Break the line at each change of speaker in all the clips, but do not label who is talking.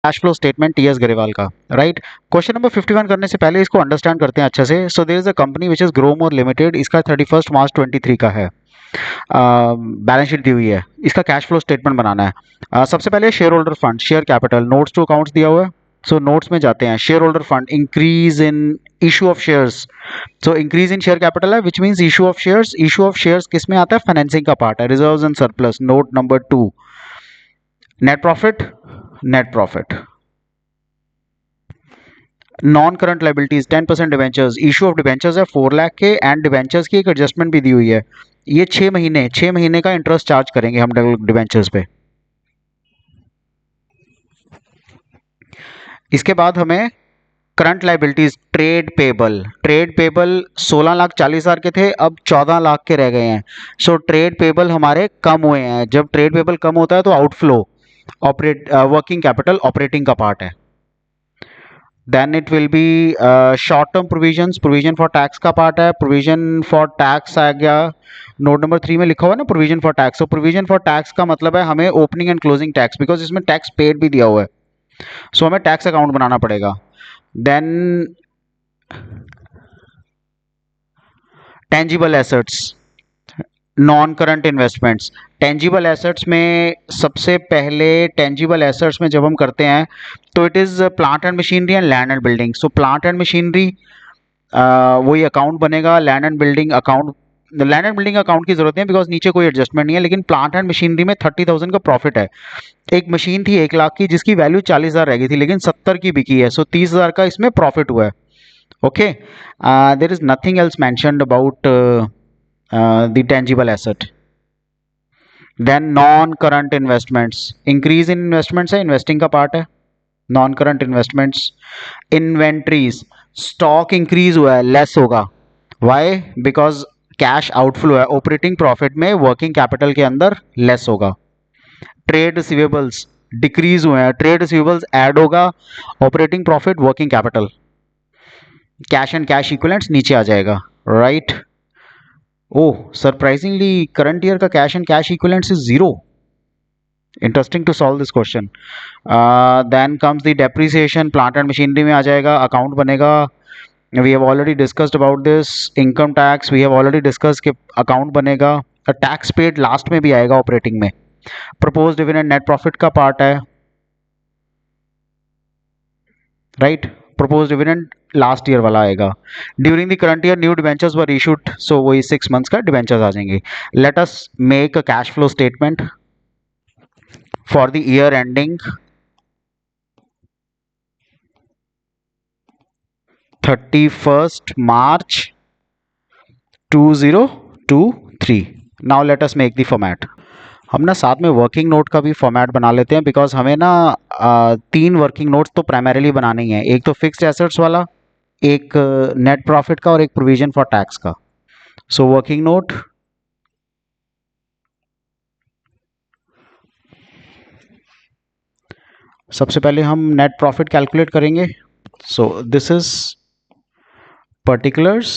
Cash flow statement TS Grewal का, right. Question number 51 करने से पहले इसको अंडरस्टैंड करते हैं अच्छे से। So there is a company which is Gromore limited, इसका 31 मार्च 23 का है, बैलेंस शीट दी हुई है, इसका कैश फ्लो स्टेटमेंट बनाना है। सबसे पहले share holder fund, share capital, notes to accounts दिया हुआ है। सो नोट्स में जाते हैं, share holder fund, increase in issue of shares. So increase in share capital है which means issue of shares. Issue of shares किस में आता है? फाइनेंसिंग का पार्ट है। Reserves and surplus, note number 2। Net profit, net profit. Non current liabilities 10% debentures, issue of debentures है 4 लाख के, and debentures की एक एडजस्टमेंट भी दी हुई है। ये 6 महीने का इंटरेस्ट चार्ज करेंगे हम डिवेंचर्स पे। इसके बाद हमें current liabilities, trade payable, trade payable 16,40,000 के थे, अब 14 लाख के रह गए हैं। सो ट्रेड पेबल हमारे कम हुए हैं। जब ट्रेड पेबल कम होता है तो आउटफ्लो, वर्किंग कैपिटल ऑपरेटिंग का पार्ट है। Then it will be short term provisions, provision for tax का पार्ट है। प्रोविजन फॉर टैक्स आ गया, नोट नंबर 3 में लिखा हुआ है ना, प्रोविजन फॉर टैक्स। तो प्रोविजन फॉर टैक्स का मतलब है हमें opening and closing tax, because इसमें टैक्स पेड भी दिया हुआ है, सो हमें टैक्स अकाउंट बनाना पड़ेगा। Then tangible assets, non current investments. Tangible assets में सबसे पहले, टेंजिबल एसेट्स में जब हम करते हैं तो it is plant and machinery and land and building. So plant and machinery वही अकाउंट बनेगा। Land and building account, land and building account की जरूरत नहीं है बिकॉज नीचे कोई एडजस्टमेंट नहीं है, लेकिन प्लांट एंड मशीनरी में 30,000 का प्रॉफिट है। एक मशीन थी 1 लाख की जिसकी वैल्यू 40,000 रह गई थी, लेकिन 70 की बिकी है, सो 30,000 का इसमें प्रॉफिट हुआ है। Okay, there is nothing else mentioned about the tangible asset. Then non current investments, increase in investments है, इन्वेस्टिंग का पार्ट है। Non current investments, inventories, stock increase हुआ है, लेस होगा। वाई? बिकॉज कैश आउटफ्लो है, operating profit में working capital के अंदर लेस होगा। ट्रेड रिसीवेबल्स डिक्रीज हुए हैं, ट्रेड रिसीवेबल्स ऐड होगा, operating profit working capital, cash and cash equivalents नीचे आ जाएगा, right. Oh, surprisingly current year का cash and cash equivalents is 0। Interesting to solve this question. Then comes the depreciation, plant and machinery में आ जाएगा, account बनेगा। We have already discussed about this. Income tax we have already discuss कि account बनेगा। Tax paid last में भी आएगा operating में। प्रपोज डिविडेंड नेट प्रॉफिट का पार्ट है, right. Propose dividend last year वाला आएगा। During the current year new debentures were issued, सो वही 6 मंथ्स का डिवेंचर्स आ जाएंगे। Let us make a cash flow statement for the year ending 31st March 2023। Now let us make the format. हम ना साथ में working note का भी format बना लेते हैं, बिकॉज हमें ना 3 वर्किंग नोट्स तो प्राइमरीली बनाने ही हैं। एक तो फिक्स्ड एसेट्स वाला, एक नेट प्रॉफिट का, और एक प्रोविजन फॉर टैक्स का। सो वर्किंग नोट, सबसे पहले हम नेट प्रॉफिट कैलकुलेट करेंगे। सो this is particulars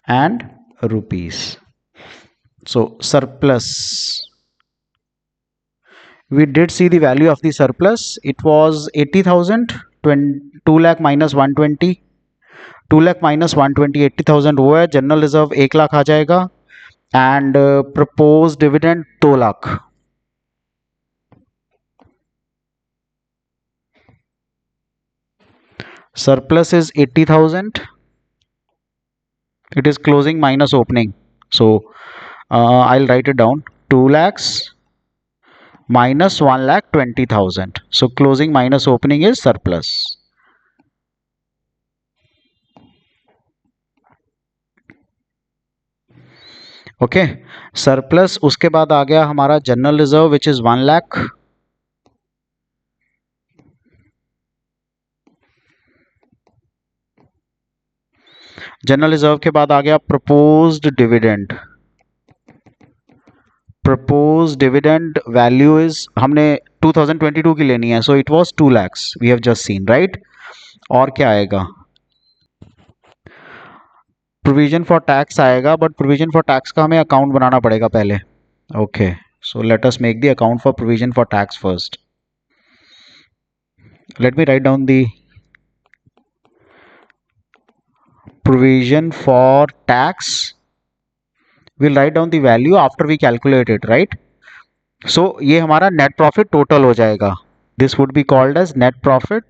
and rupees. So surplus, we did see the value of the surplus. It was 80,000, 2 lakh minus 120, 2 lakh minus 120, 80,000 हुआ है। जनरल रिजर्व 1 लाख आ जाएगा, and propose dividend 2 lakh. surplus is 80,000, it is closing minus opening, so I'll write it down, 2 lakhs minus 1,20,000, so closing minus opening is surplus। Okay, surplus. उसके बाद आ गया हमारा general reserve which is 1 lakh, general reserve के बाद आ गया proposed dividend. Propose dividend value is, हमने 2022 की लेनी है, so it was 2 lakhs, we have just seen, right. और क्या आएगा? प्रोविजन फॉर टैक्स आएगा, बट प्रोविजन फॉर टैक्स का हमें अकाउंट बनाना पड़ेगा पहले। Okay, So let us make the account for provision for tax first. Let me write down the provision for tax. We'll write down the value after we calculate it, right? So ये हमारा net profit total हो जाएगा. This would be called as net profit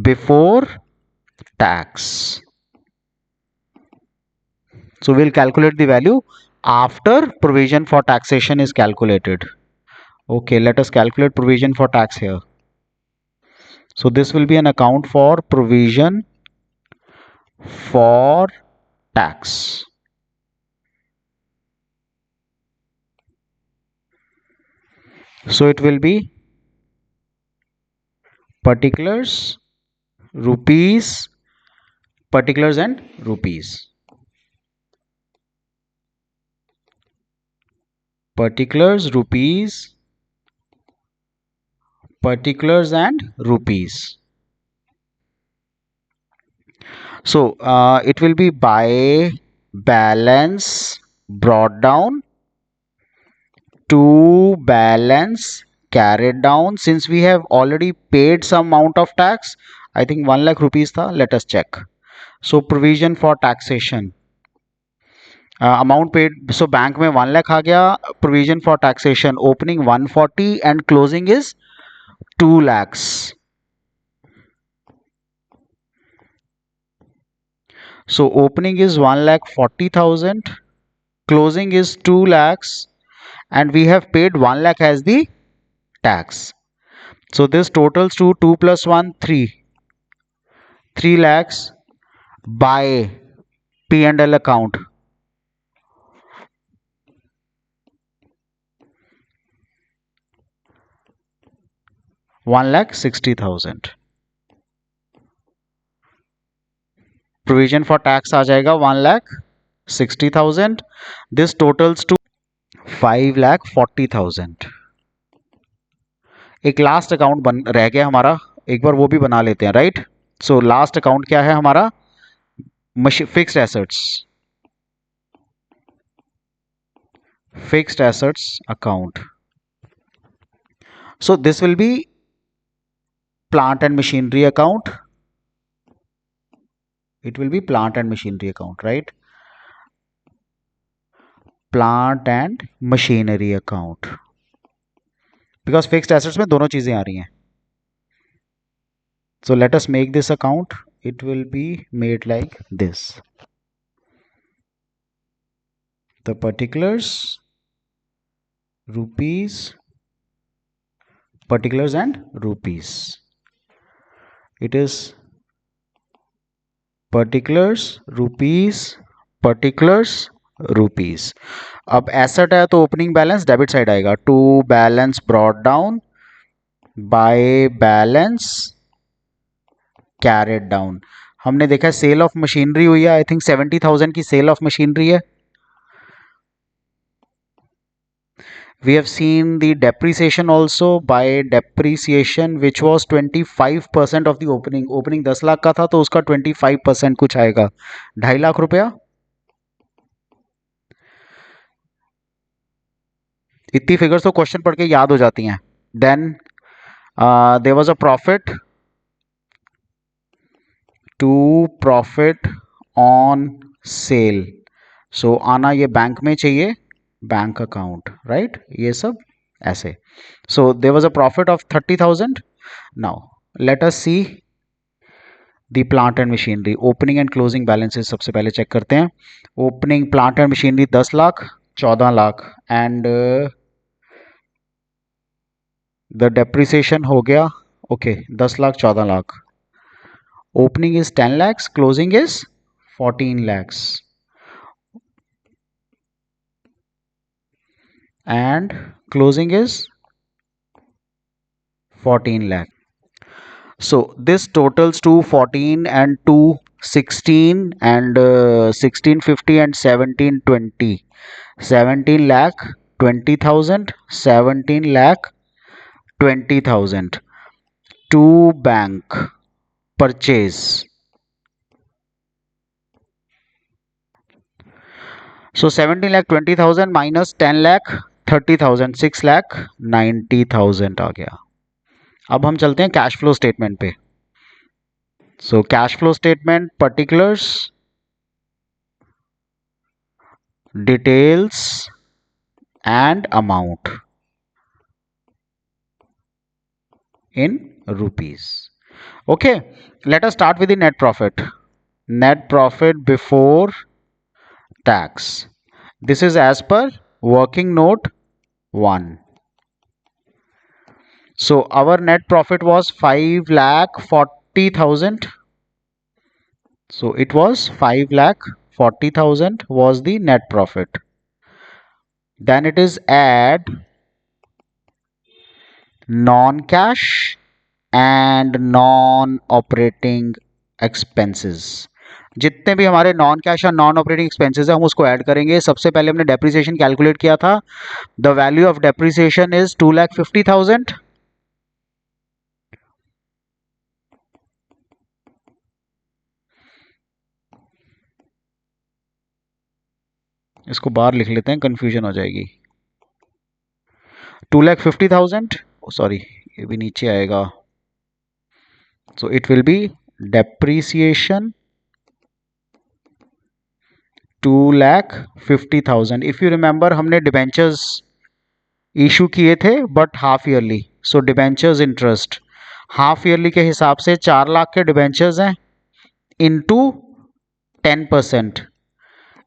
before tax. So we'll calculate the value after provision for taxation is calculated. Okay, let us calculate provision for tax here. So this will be an account for provision for tax. So it will be particulars, rupees, particulars and rupees. Particulars, rupees, particulars and rupees. So it will be by balance brought down to balance carried down. Since we have already paid some amount of tax, I think 1 lakh rupees tha. Let us check. So provision for taxation, amount paid. So bank में 1 lakh आ गया. Provision for taxation, opening 140 and closing is 2 lakhs. So opening is 1,40,000, closing is 2 lakhs, and we have paid 1 lakh as the tax. So this totals to 2 plus 1, 3. 3 lakhs by P&L account. 1,60,000. Provision for tax आ जाएगा 1,60,000. This totals to 5,40,000. एक last account बन रह गया हमारा, एक बार वो भी बना लेते हैं, राइट? सो लास्ट अकाउंट क्या है हमारा? Fixed assets. Fixed assets account. So this will be plant and machinery account. It will be plant and machinery account, right? Plant and machinery account. Because fixed assets में दोनों चीजें आ रही हैं. So let us make this account. It will be made like this. The particulars, rupees, particulars and rupees. It is particulars, rupees, particulars, rupees. अब asset है तो opening balance debit side आएगा. To balance brought down by balance carried down. हमने देखा cell of machinery हुई है. I think 70,000 की cell of machinery है. We have seen the depreciation also. By depreciation which was 25% of the opening. Opening 10 lakh का था तो उसका 25% कुछ आएगा 2.5 लाख रुपया. इतनी फिगर्स तो क्वेश्चन पढ़ के याद हो जाती हैं. Then there was a profit to profit on sale. So आना ये बैंक में चाहिए, बैंक अकाउंट, राइट? ये सब ऐसे. So there was a profit of 30,000. Now let us see the plant and machinery. Opening and closing balances सबसे पहले check करते हैं. Opening plant and machinery 10 lakh, 14 lakh and the depreciation हो गया. Okay 10 lakh 14 lakh. Opening is 10 lakhs, closing is 14 lakhs and closing is 14 lakh. So this totals to 14 and 2 16 and 1650 and 1720. 17 lakh 20,000, 17 lakh 20,000 to bank purchase. So 17 lakh 20,000 minus 10 lakh 30,000, 6,90,000 आ गया। अब हम चलते हैं cash flow statement पे। So cash flow statement particulars, details and amount in rupees. Okay, let us start with the net profit. Net profit before tax. This is as per working note 1. So our net profit was 5,40,000. So it was 5,40,000 was the net profit. Then it is add non-cash and non operating expenses. जितने भी हमारे non cash और non operating expenses है हम उसको add करेंगे। सबसे पहले हमने डेप्रिसिएशन कैलकुलेट किया था। The value of depreciation is 2,50,000। इसको बाहर लिख लेते हैं, कंफ्यूजन हो जाएगी। 2,50,000, सॉरी ये भी नीचे आएगा। So it will B depreciation 2,50,000। If you remember हमने डिबेंचर्स इशू किए थे but half yearly. So debentures interest half yearly के हिसाब से 4 लाख के डिबेंचर्स हैं into 10%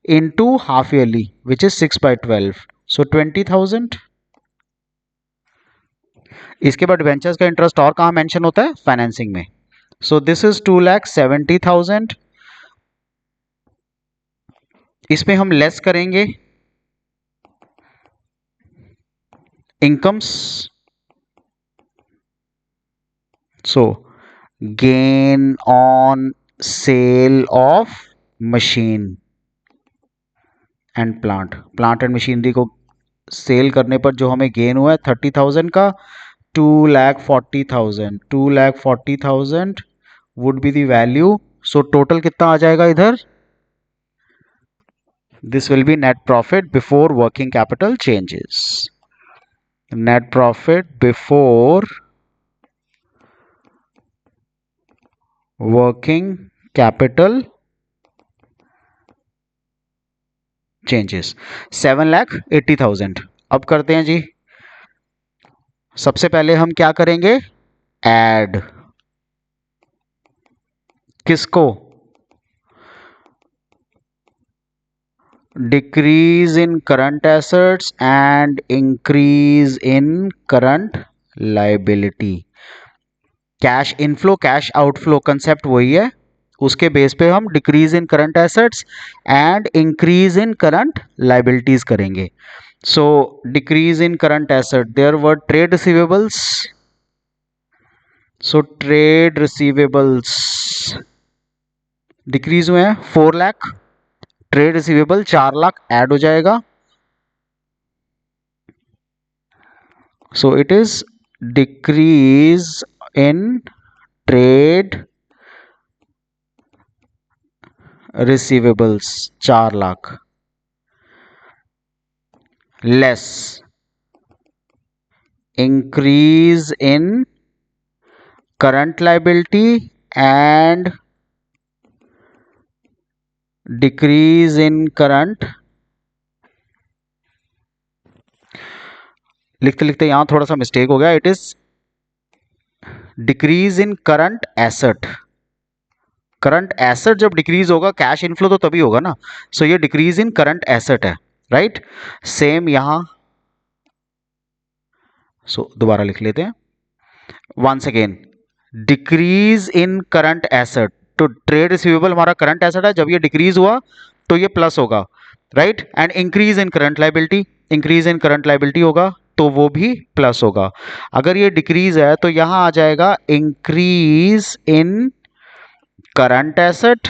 into half yearly which is 6/12, सो 20,000। इसके बाद डिबेंचर्स का इंटरेस्ट और कहाँ मेंशन होता है? फाइनेंसिंग में। सो दिस इज 2,70,000। इसमें हम लेस करेंगे incomes. So gain on sale of machine and plant and machinery को सेल करने पर जो हमें गेन हुआ है 30,000 का, 2,40,000, 2,40,000 would be the value. So total कितना आ जाएगा इधर? This will be net profit before working capital changes. Net profit before working capital changes 7,80,000। अब करते हैं जी, सबसे पहले हम क्या करेंगे? ऐड किसको? Decrease in current assets and increase in current liability. Cash inflow cash outflow concept वही है, उसके बेस पे हम decrease in current assets and increase in current liabilities करेंगे। So decrease in current asset, there were trade receivables. So trade receivables decrease हुए हैं 4 lakh, trade receivable 4 lakh add हो जाएगा। So it is decrease in trade receivables 4 lakh less increase in current liability and decrease in current। लिखते लिखते यहां थोड़ा सा mistake हो गया। It is decrease in current asset. Current asset जब डिक्रीज होगा कैश इनफ्लो तो तभी होगा ना। सो ये डिक्रीज इन करंट एसेट है, राइट? सेम यहां, सो दोबारा लिख लेते हैं once again. Decrease in current asset, तो ट्रेड रिसीवेबल हमारा करंट एसेट है, जब ये डिक्रीज हुआ तो ये प्लस होगा, right? And increase in current liability, increase in current liability होगा तो वो भी प्लस होगा। अगर ये डिक्रीज है तो यहां आ जाएगा increase in current asset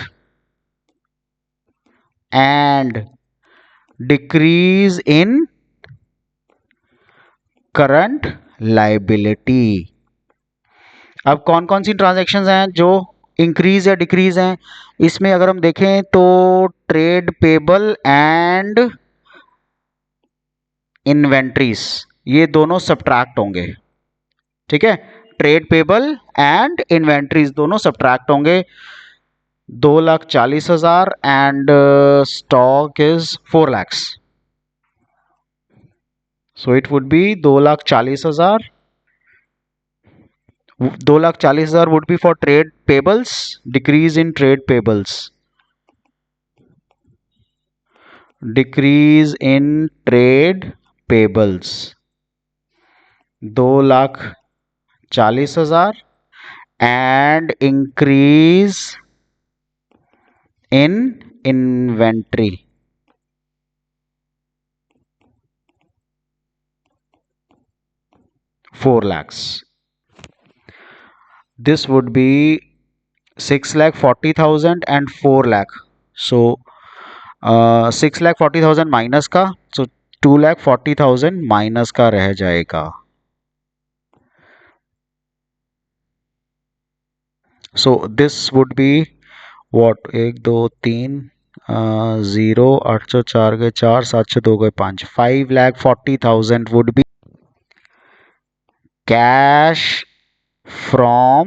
and decrease in current liability. अब कौन कौन सी ट्रांजैक्शंस हैं जो इंक्रीज या डिक्रीज हैं? इसमें अगर हम देखें तो ट्रेड पेबल एंड इन्वेंट्रीज, ये दोनों सब्ट्रैक्ट होंगे, ठीक है। ट्रेड पेबल एंड इन्वेंट्रीज दोनों सब्ट्रैक्ट होंगे। 2,40,000 and stock is 4 lakhs, so it would be 2,40,000. 2,40,000 would be for trade payables, decrease in trade payables, decrease in trade payables 2,40,000 and increase in inventory 4 lakhs. This would be 6,40,000 and 4 lakh. So 6,40,000 minus का, so 2,40,000 minus का रह जाएगा. So this would be what? 1 2 3 0 8 4 गए 4 7 2 गए 5, 5,40,000 would be cash from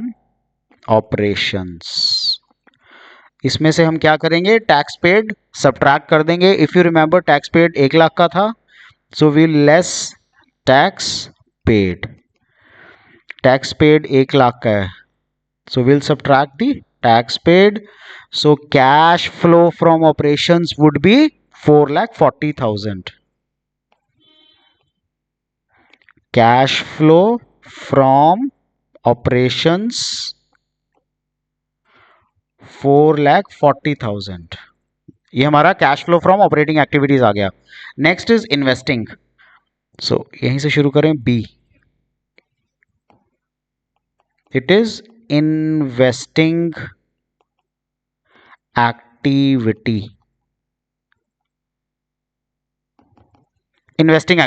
operations. इसमें से हम क्या करेंगे? टैक्स पेड सब्ट्रैक्ट कर देंगे. If you remember tax paid 1 lakh का था, so will less tax paid. Tax paid 1 lakh का है, so we'll subtract the tax paid. So cash flow from operations would be 4,40,000. Cash flow from operations 4,40,000. ये हमारा cash flow from operating activities आ गया. Next is investing. So यहीं से शुरू करें. B, it is investing activity. Investing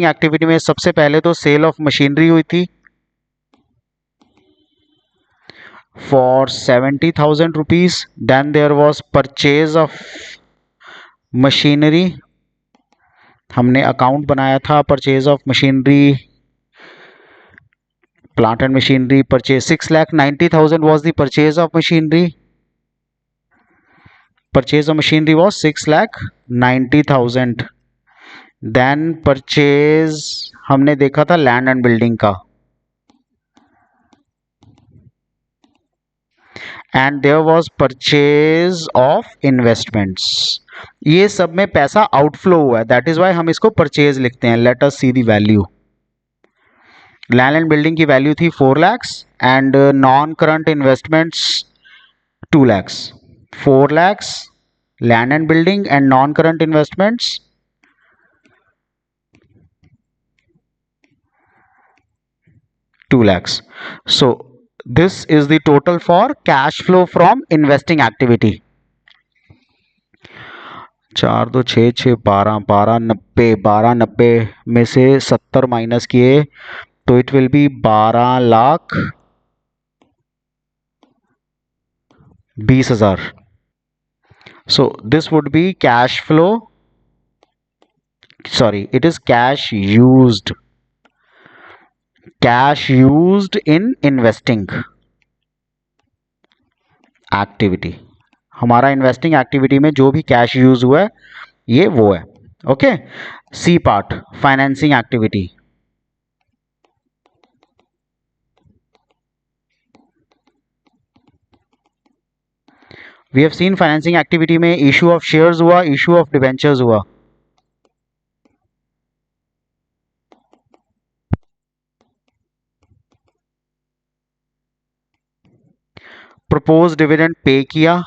activity में सबसे पहले तो सेल ऑफ मशीनरी हुई थी for 70,000 rupees. Then there was purchase of machinery. हमने अकाउंट बनाया था purchase of machinery, plant and machinery purchase. 6,90,000 was the purchase of machinery. Purchase of machinery was 6,90,000. Then purchase हमने देखा था land and building का, and there was purchase of investments. ये सब में पैसा आउटफ्लो हुआ है, that is why हम इसको purchase लिखते हैं. Let us see the value. Land and building की वैल्यू थी 4 lakhs and non current investments 2 lakhs. 4 lakhs land and building and non current investments 2 lakhs. So this is the total for cash flow from investing activity. 4 2 6 6 12 12 90 12 90 में से 70 minus किए तो it will B 12,20,000. So this would be cash flow, sorry, it is cash used in investing activity. हमारा investing activity में जो भी cash use हुआ है ये वो है. Okay. C part, financing activity. We have seen financing activity में इशू ऑफ शेयर्स हुआ, इशू ऑफ डिबेंचर्स हुआ. प्रपोज डिविडेंड पे किया.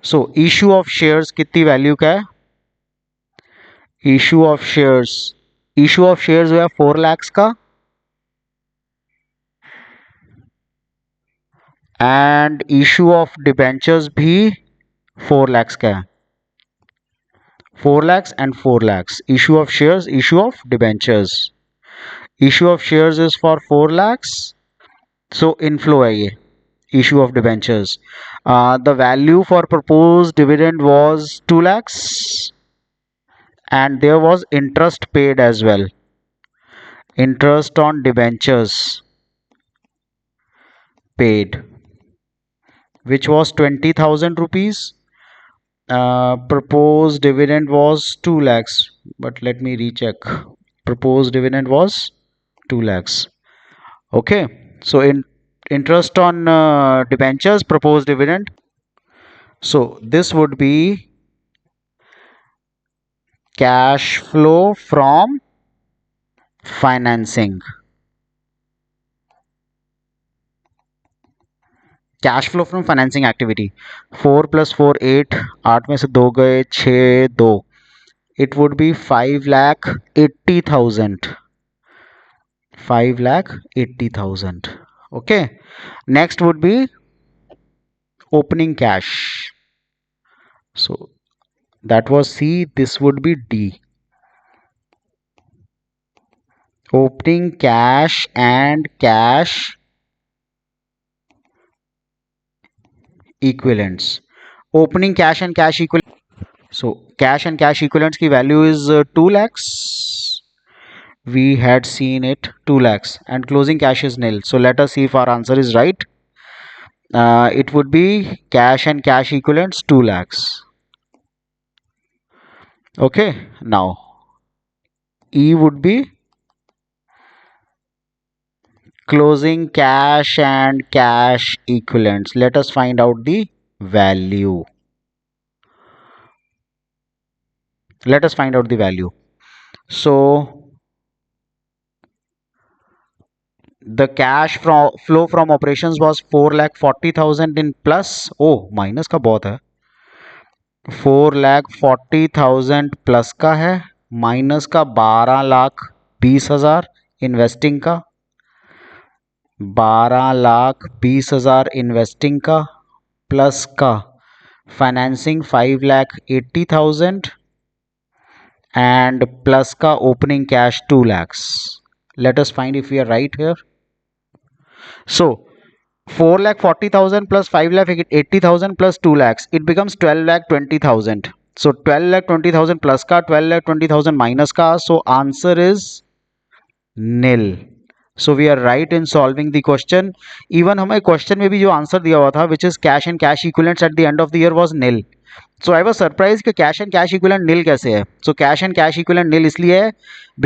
सो इशू ऑफ शेयर्स कितनी वैल्यू का है? इशू ऑफ शेयर्स हुआ 4 lakhs का एंड इशू ऑफ डिबेंचर्स भी 4 lakhs का है. 4 lakhs and 4 lakhs. Issue of shares, issue of debentures. Issue of shares is for 4 lakhs. So inflow है ये. issue of debentures. The value for proposed dividend was 2 lakhs, and there was interest paid as well. Interest on debentures paid, which was 20,000 rupees. Proposed dividend was 2 lakhs, but let me recheck. Proposed dividend was 2 lakhs. Okay, so in interest on debentures, proposed dividend. So this would be cash flow from financing. Cash flow from financing activity 4 + 4 8, 8 में से 2 गए 6 2, it would be 5,80,000. 5,80,000. Okay, next would be opening cash. So that was C, this would be D. Opening cash and cash equivalents. Opening cash and cash equivalents. So cash and cash equivalents की value is 2 lakhs. We had seen it 2 lakhs, and closing cash is nil. So let us see if our answer is right. It would be cash and cash equivalents 2 lakhs. Okay, now E would be closing cash and cash equivalents. Let us find out the value. Let us find out the value. So the cash flow from operations was 4,40,000 in plus. Oh, minus का बहुत है. 4,40,000 plus का है, minus का 12,20,000 investing का, 12,20,000 investing का, plus का financing 5,80,000 and plus का opening cash 2 lakhs. Let us find if we are right here. So 4,40,000 plus 5,80,000 plus 2 lakhs, it becomes 12,20,000. So 12,20,000 plus का, 12,20,000 minus का, so answer is nil. So we are right in solving the question. Even हमें question में भी जो answer दिया हुआ था, which is cash and cash equivalents at the end of the year was nil. So I was surprised कि cash and cash equivalent nil कैसे है. So cash and cash equivalent nil इसलिए है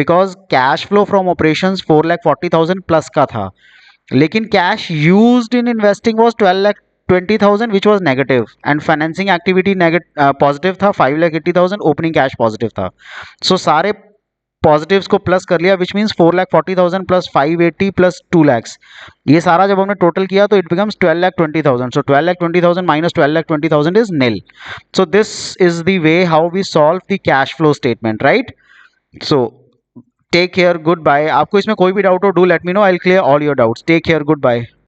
because cash flow from operations 4,40,000 plus का था, लेकिन cash used in investing was 12,20,000 which was negative, and financing activity positive था 5,80,000, opening cash positive था. So सारे पॉजिटिव्स को प्लस कर लिया, which means 4,40,000 plus 580 plus 2 lakhs. ये सारा जब हमने टोटल किया तो it becomes 12,20,000. So 12,20,000 minus 12,20,000 is nil. So this is the way how we solve the cash flow statement, right? So take care, good bye. आपको इसमें कोई भी डाउट हो, do let me know, I will clear all your doubts. Take care, good bye.